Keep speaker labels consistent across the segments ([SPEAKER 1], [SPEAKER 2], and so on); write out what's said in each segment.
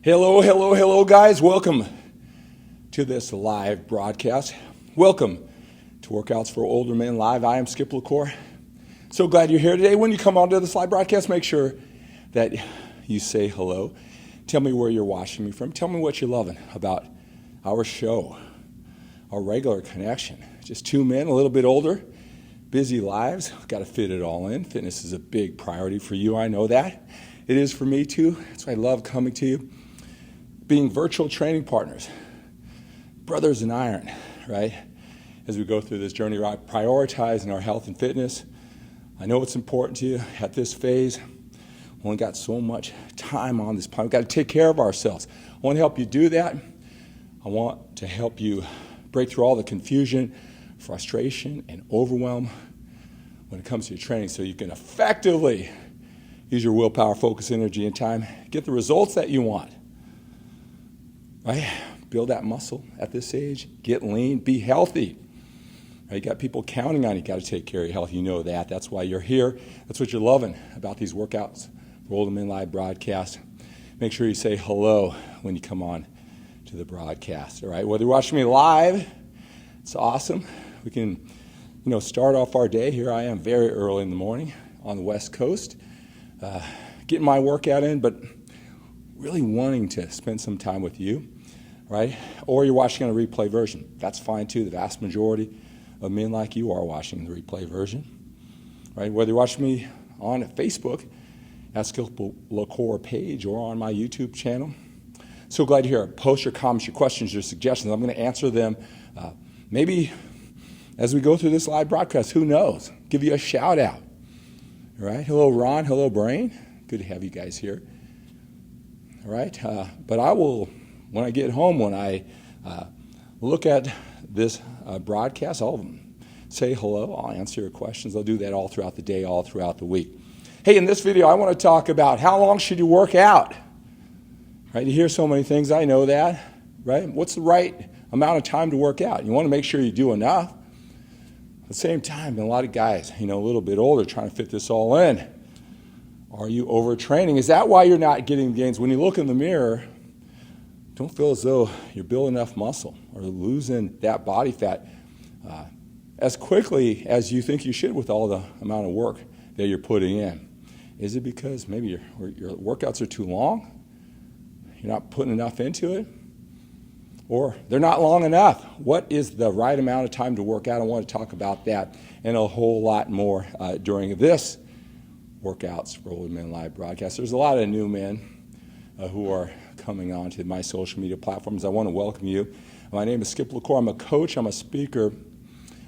[SPEAKER 1] Hello, hello, hello, guys. Welcome to this live broadcast. Welcome to Workouts for Older Men Live. I am Skip LaCour. So glad you're here today. When you come onto this live broadcast, make sure that you say hello. Tell me where you're watching me from. Tell me what you're loving about our show, our regular connection. Just two men, a little bit older, busy lives. Got to fit it all in. Fitness is a big priority for you. I know that. It is for me, too. That's why I love coming to you. Being virtual training partners, brothers in iron, right? As we go through this journey, right? Prioritizing our health and fitness. I know it's important to you at this phase. We only got so much time on this planet. We've got to take care of ourselves. I want to help you do that. I want to help you break through all the confusion, frustration, and overwhelm when it comes to your training so you can effectively use your willpower, focus, energy, and time, get the results that you want. Right? Build that muscle at this age, get lean, be healthy. Right? You got people counting on you. You got to take care of your health. You know that. That's why you're here. That's what you're loving about these workouts for Older Men Live broadcast. Make sure you say hello when you come on to the broadcast. All right? Whether you're watching me live, it's awesome. We can, start off our day. Here I am very early in the morning on the West Coast, getting my workout in, but really wanting to spend some time with you, right? Or you're watching on a replay version. That's fine too. The vast majority of men like you are watching the replay version, right? Whether you're watching me on Facebook at Skip LaCour page or on my YouTube channel. So glad you're here. Post your comments, your questions, your suggestions. I'm going to answer them maybe as we go through this live broadcast. Who knows? Give you a shout out. All right? Hello, Ron. Hello, Brain. Good to have you guys here. All right, but I will, when I get home, when I look at this broadcast, I'll say hello, I'll answer your questions. I'll do that all throughout the day, all throughout the week. Hey, in this video, I want to talk about how long should you work out? Right, you hear so many things, I know that, right? What's the right amount of time to work out? You want to make sure you do enough. At the same time, a lot of guys, a little bit older, trying to fit this all in. Are you overtraining? Is that why you're not getting gains? When you look in the mirror, don't feel as though you're building enough muscle or losing that body fat as quickly as you think you should with all the amount of work that you're putting in. Is it because maybe your workouts are too long? You're not putting enough into it? Or they're not long enough? What is the right amount of time to work out? I want to talk about that and a whole lot more during this Workouts for Older Men Live broadcast. There's a lot of new men who are coming on to my social media platforms. I want to welcome you. My name is Skip LaCour. I'm a coach. I'm a speaker.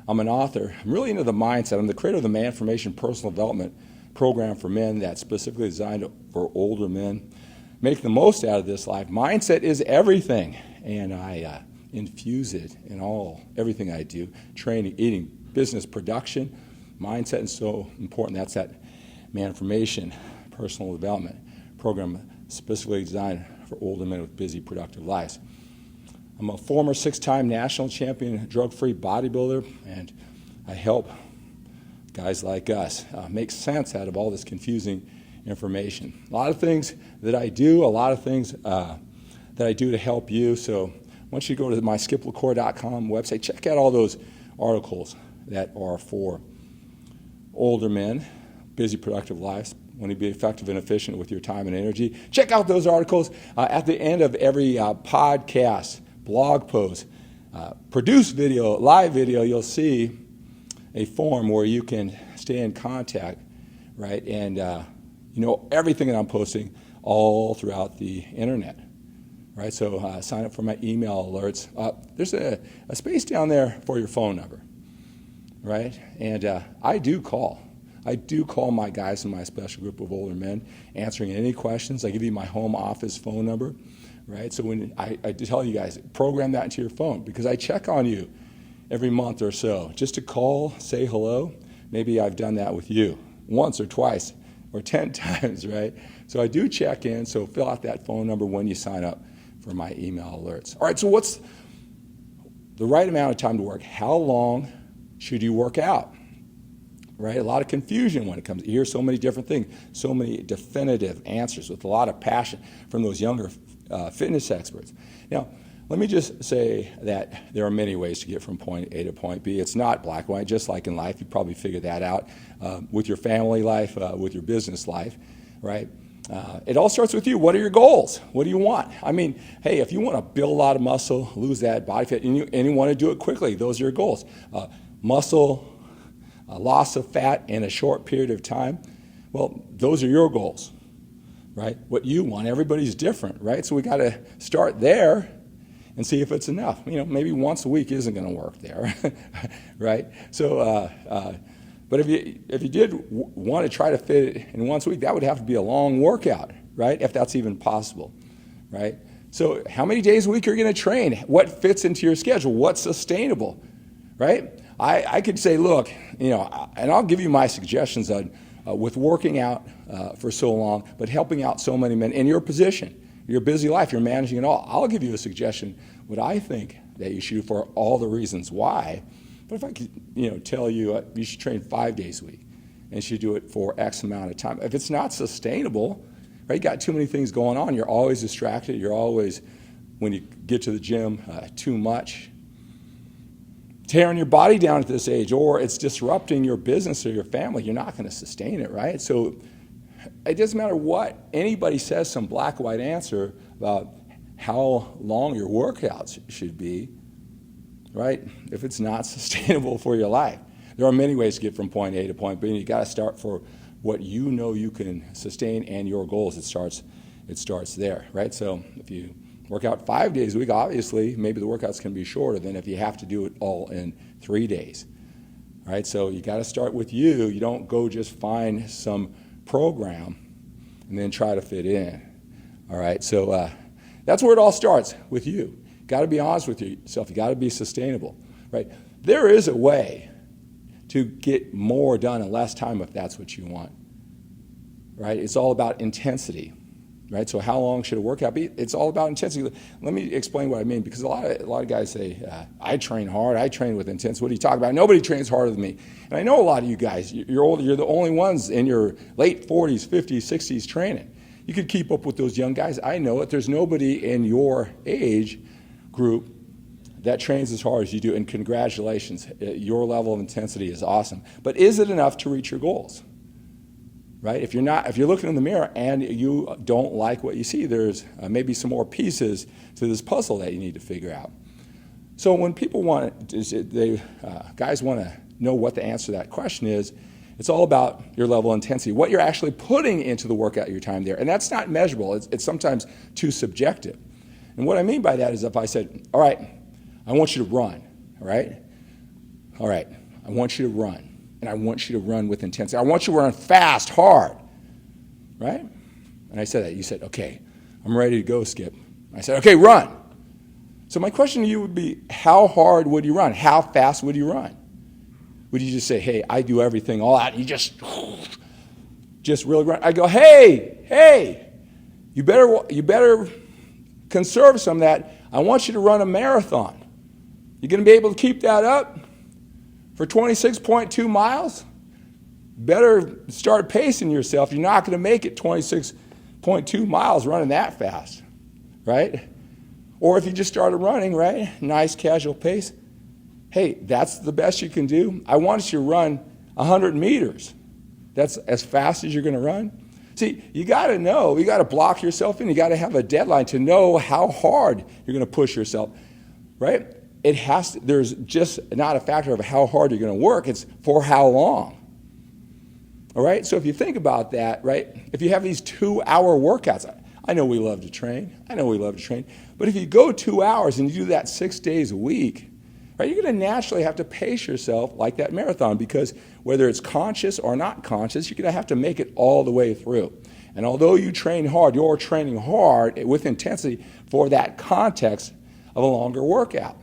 [SPEAKER 1] I'm an author. I'm really into the mindset. I'm the creator of the Man-Formation Personal Development Program for men that's specifically designed for older men. Make the most out of this life. Mindset is everything, and I infuse it in everything I do. Training, eating, business, production. Mindset is so important. That's that Man-Formation Personal Development Program specifically designed for older men with busy, productive lives. I'm a former 6-time national champion drug-free bodybuilder, and I help guys like us make sense out of all this confusing information. A lot of things that I do, a lot of things that I do to help you. So once you go to my skiplacour.com website, check out all those articles that are for older men, busy, productive lives, want to be effective and efficient with your time and energy. Check out those articles at the end of every podcast, blog post, produced video, live video. You'll see a form where you can stay in contact, right? And everything that I'm posting all throughout the internet, right? So sign up for my email alerts. There's a space down there for your phone number, right? And I do call my guys in my special group of older men, answering any questions. I give you my home office phone number, right? So when I tell you guys, program that into your phone because I check on you every month or so just to call, say hello. Maybe I've done that with you once or twice or 10 times, right? So I do check in, so fill out that phone number when you sign up for my email alerts. All right, so what's the right amount of time to work? How long should you work out? right? A lot of confusion when it comes. You hear so many different things, so many definitive answers with a lot of passion from those younger fitness experts. Now, let me just say that there are many ways to get from point A to point B. It's not black and white, just like in life. You probably figured that out with your family life, with your business life, right? It all starts with you. What are your goals? What do you want? I mean, hey, if you want to build a lot of muscle, lose that body fat, and you want to do it quickly, those are your goals. Muscle, loss of fat in a short period of time, well, those are your goals, right? What you want, everybody's different, right? So we got to start there and see if it's enough. Maybe once a week isn't going to work there, right? So, but if you did want to try to fit it in once a week, that would have to be a long workout, right? If that's even possible, right? So how many days a week are you going to train? What fits into your schedule? What's sustainable, right? I could say, look, and I'll give you my suggestions on with working out for so long, but helping out so many men in your position, your busy life, you're managing it all. I'll give you a suggestion, what I think that you should do for all the reasons why. But if I could, tell you you should train 5 days a week and you should do it for X amount of time. If it's not sustainable, right, you got too many things going on, you're always distracted, you're always, when you get to the gym, too much, tearing your body down at this age, or it's disrupting your business or your family, you're not going to sustain it, right? So it doesn't matter what anybody says, some black or white answer about how long your workouts should be, right? If it's not sustainable for your life. There are many ways to get from point A to point B, and you got to start for what you know you can sustain and your goals. It starts there, right? So if you work out 5 days a week, obviously, maybe the workouts can be shorter than if you have to do it all in 3 days, right? So you got to start with you. You don't go just find some program and then try to fit in, all right? So that's where it all starts, with you. Got to be honest with yourself. You got to be sustainable, right? There is a way to get more done in less time if that's what you want, right? It's all about intensity, right? So how long should a workout be? It's all about intensity. Let me explain what I mean, because a lot of guys say, I train hard, I train with intensity. What are you talking about? Nobody trains harder than me. And I know a lot of you guys, you're older, you're the only ones in your late 40s, 50s, 60s training. You could keep up with those young guys. I know it. There's nobody in your age group that trains as hard as you do, and congratulations. Your level of intensity is awesome. But is it enough to reach your goals? Right? If you're looking in the mirror and you don't like what you see, there's maybe some more pieces to this puzzle that you need to figure out. So when people guys want to know what the answer to that question is, it's all about your level of intensity, what you're actually putting into the workout, your time there. And that's not measurable. It's sometimes too subjective. And what I mean by that is if I said, all right, I want you to run, all right? All right, I want you to run. And I want you to run with intensity. I want you to run fast, hard, right? And I said that. You said, okay, I'm ready to go, Skip. I said, okay, run. So my question to you would be, how hard would you run? How fast would you run? Would you just say, hey, I do everything all out, and you just really run? I go, hey, you better conserve some of that. I want you to run a marathon. You going to be able to keep that up for 26.2 miles? Better start pacing yourself. You're not going to make it 26.2 miles running that fast, right? Or if you just started running, right, nice casual pace, hey, that's the best you can do. I want you to run 100 meters. That's as fast as you're going to run. See, you got to know, you got to block yourself in. You got to have a deadline to know how hard you're going to push yourself, right? There's just not a factor of how hard you're going to work. It's for how long. All right? So if you think about that, right, if you have these 2-hour workouts, I know we love to train. But if you go 2 hours and you do that 6 days a week, right, you're going to naturally have to pace yourself like that marathon, because whether it's conscious or not conscious, you're going to have to make it all the way through. And although you train hard, you're training hard with intensity for that context of a longer workout.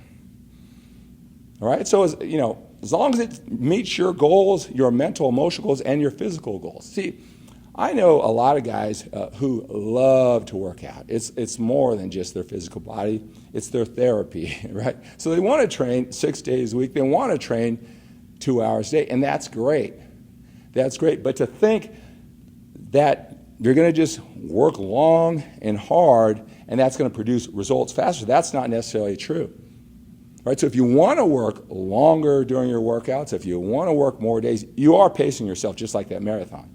[SPEAKER 1] All right? So, as long as it meets your goals, your mental, emotional goals, and your physical goals. See, I know a lot of guys who love to work out. It's more than just their physical body. It's their therapy, right? So they want to train 6 days a week. They want to train 2 hours a day, and that's great. That's great. But to think that you're going to just work long and hard and that's going to produce results faster, that's not necessarily true. Right? So if you want to work longer during your workouts, if you want to work more days, you are pacing yourself just like that marathon.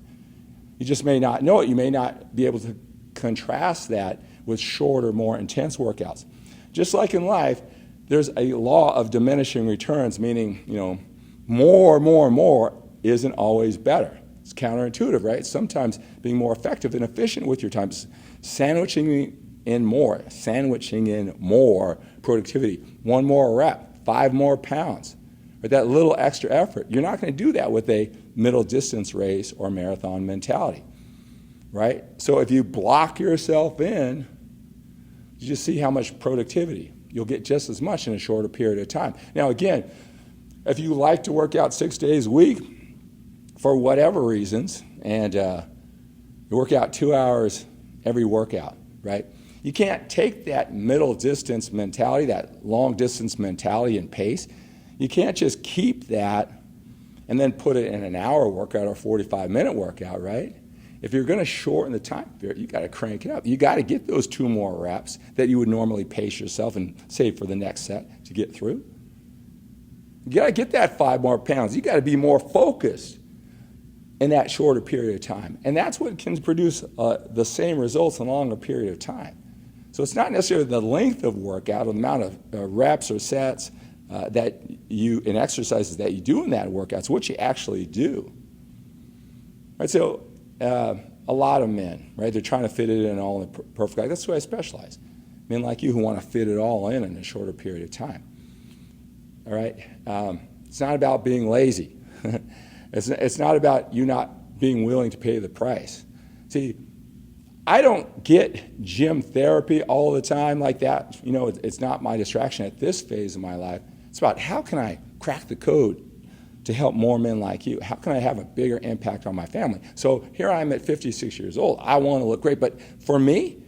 [SPEAKER 1] You just may not know it. You may not be able to contrast that with shorter, more intense workouts. Just like in life, there's a law of diminishing returns, meaning, more isn't always better. It's counterintuitive, right? Sometimes being more effective and efficient with your time, sandwiching in more productivity, 1 more rep, 5 more pounds, or that little extra effort. You're not going to do that with a middle distance race or marathon mentality, right? So if you block yourself in, you just see how much productivity. You'll get just as much in a shorter period of time. Now again, if you like to work out 6 days a week for whatever reasons, and you work out 2 hours every workout, right? You can't take that middle distance mentality, that long distance mentality and pace. You can't just keep that and then put it in an hour workout or 45-minute workout, right? If you're going to shorten the time period, you got to crank it up. You got to get those 2 more reps that you would normally pace yourself and save for the next set to get through. You got to get that 5 more pounds. You got to be more focused in that shorter period of time. And that's what can produce the same results in a longer period of time. So it's not necessarily the length of workout or the amount of reps or sets that you, in exercises that you do in that workout. It's what you actually do. Right? So a lot of men, right, they're trying to fit it in all in the perfect life. That's why I specialize. Men like you who want to fit it all in a shorter period of time. All right? It's not about being lazy. It's not about you not being willing to pay the price. See, I don't get gym therapy all the time like that. It's not my distraction at this phase of my life. It's about how can I crack the code to help more men like you? How can I have a bigger impact on my family? So here I am at 56 years old. I want to look great. But for me,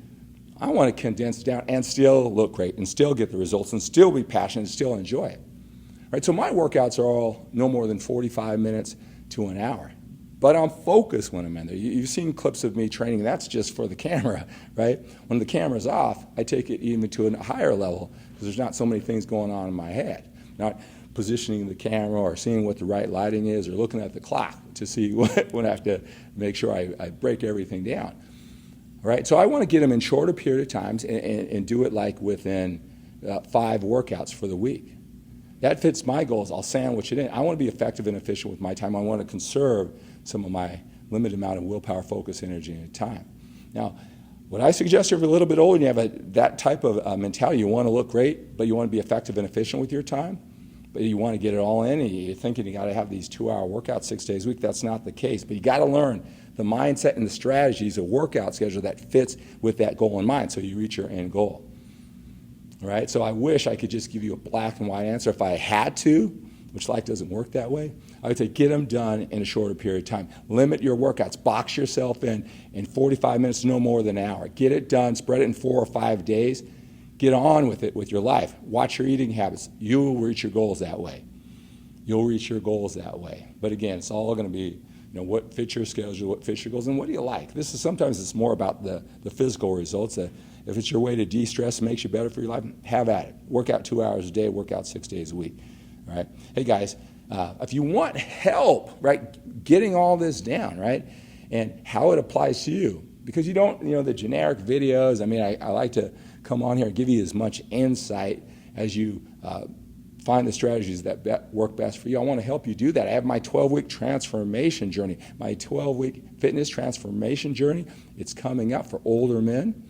[SPEAKER 1] I want to condense down and still look great and still get the results and still be passionate and still enjoy it. Right? So my workouts are all no more than 45 minutes to an hour. But I'm focused when I'm in there. You've seen clips of me training. That's just for the camera, right? When the camera's off, I take it even to a higher level because there's not so many things going on in my head. Not positioning the camera or seeing what the right lighting is or looking at the clock to see when I have to make sure I break everything down. All right? So I want to get them in shorter period of times and do it like within 5 workouts for the week. That fits my goals. I'll sandwich it in. I want to be effective and efficient with my time. I want to conserve some of my limited amount of willpower, focus, energy, and time. Now, what I suggest if you're a little bit older and you have that type of mentality, you want to look great, but you want to be effective and efficient with your time, but you want to get it all in, and you're thinking you got to have these 2-hour workouts 6 days a week. That's not the case. But you got to learn the mindset and the strategies of workout schedule that fits with that goal in mind so you reach your end goal. All right? So I wish I could just give you a black and white answer. If I had to, which life doesn't work that way, I would say get them done in a shorter period of time. Limit your workouts. Box yourself in 45 minutes, no more than an hour. Get it done. Spread it in 4 or 5 days. Get on with it with your life. Watch your eating habits. You will reach your goals that way. You'll reach your goals that way. But again, it's all going to be what fits your schedule, what fits your goals, and what do you like? Sometimes it's more about the physical results. If it's your way to de-stress and makes you better for your life, have at it. Work out 2 hours a day, work out 6 days a week. All right? Hey, guys, if you want help, right, getting all this down, right, and how it applies to you, because you don't, the generic videos, I like to come on here and give you as much insight as you find the strategies that work best for you. I want to help you do that. I have my 12-week transformation journey, my 12-week fitness transformation journey. It's coming up for older men.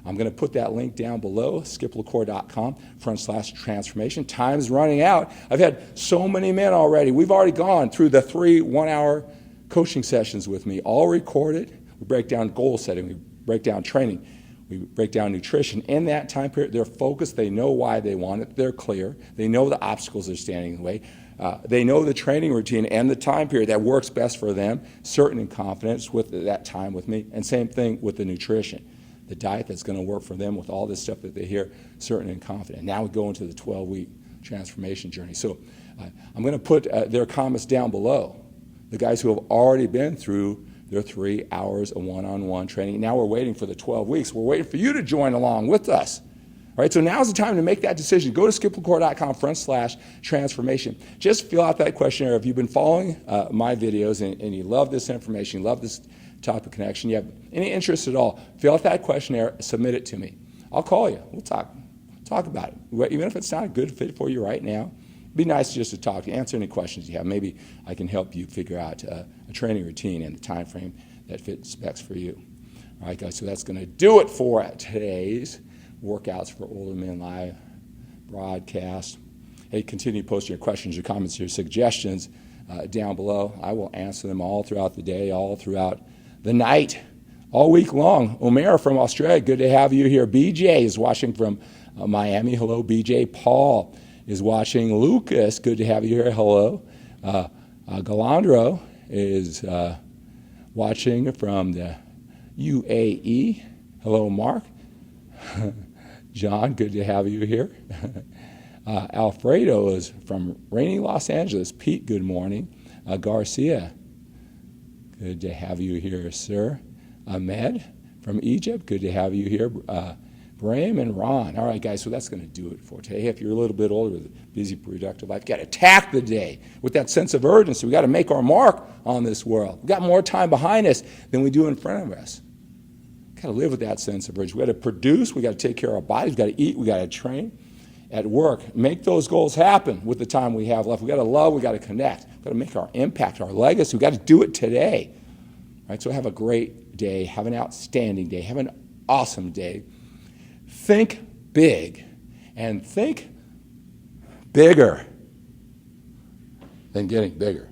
[SPEAKER 1] I'm going to put that link down below, skiplacour.com/transformation. Time's running out. I've had so many men already. We've already gone through the 3 one-hour coaching sessions with me, all recorded. We break down goal setting. We break down training. We break down nutrition. In that time period, they're focused. They know why they want it. They're clear. They know the obstacles that are standing in the way. They know the training routine and the time period that works best for them, certain and confident with that time with me. And same thing with the nutrition. The diet that's going to work for them with all this stuff that they hear, certain and confident. Now we go into the 12-week transformation journey. So I'm going to put their comments down below the guys who have already been through their 3 hours of one-on-one training. Now we're waiting for the 12 weeks. We're waiting for you to join along with us. All right, so now's the time to make that decision. Go to skiplacore.com/transformation. Just fill out that questionnaire. If you've been following my videos and you love this information, you love this type of connection, you have any interest at all, fill out that questionnaire, submit it to me. I'll call you. We'll talk about it. Even if it's not a good fit for you right now, it'd be nice just to talk, answer any questions you have. Maybe I can help you figure out a training routine and the time frame that fits specs for you. All right, guys, so that's going to do it for today's Workouts for Older Men Live broadcast. Hey, continue posting your questions, your comments, your suggestions down below. I will answer them all throughout the day, all throughout the night, all week long. Omer from Australia, good to have you here. BJ is watching from Miami. Hello, BJ. Paul is watching. Lucas, good to have you here. Hello. Galandro is watching from the UAE. Hello, Mark. John, good to have you here. Alfredo is from rainy Los Angeles. Pete, good morning. Garcia, good to have you here, sir. Ahmed from Egypt, good to have you here. Brahim and Ron. All right, guys, so that's going to do it for today. If you're a little bit older with a busy, productive life, you've got to attack the day with that sense of urgency. We've got to make our mark on this world. We've got more time behind us than we do in front of us. We've got to live with that sense of urgency. We've got to produce. We've got to take care of our bodies. We've got to eat. We've got to train. At work, make those goals happen with the time we have left. We've got to love. We've got to connect. We've got to make our impact, our legacy. We've got to do it today. All right, so have a great day. Have an outstanding day. Have an awesome day. Think big and think bigger than getting bigger.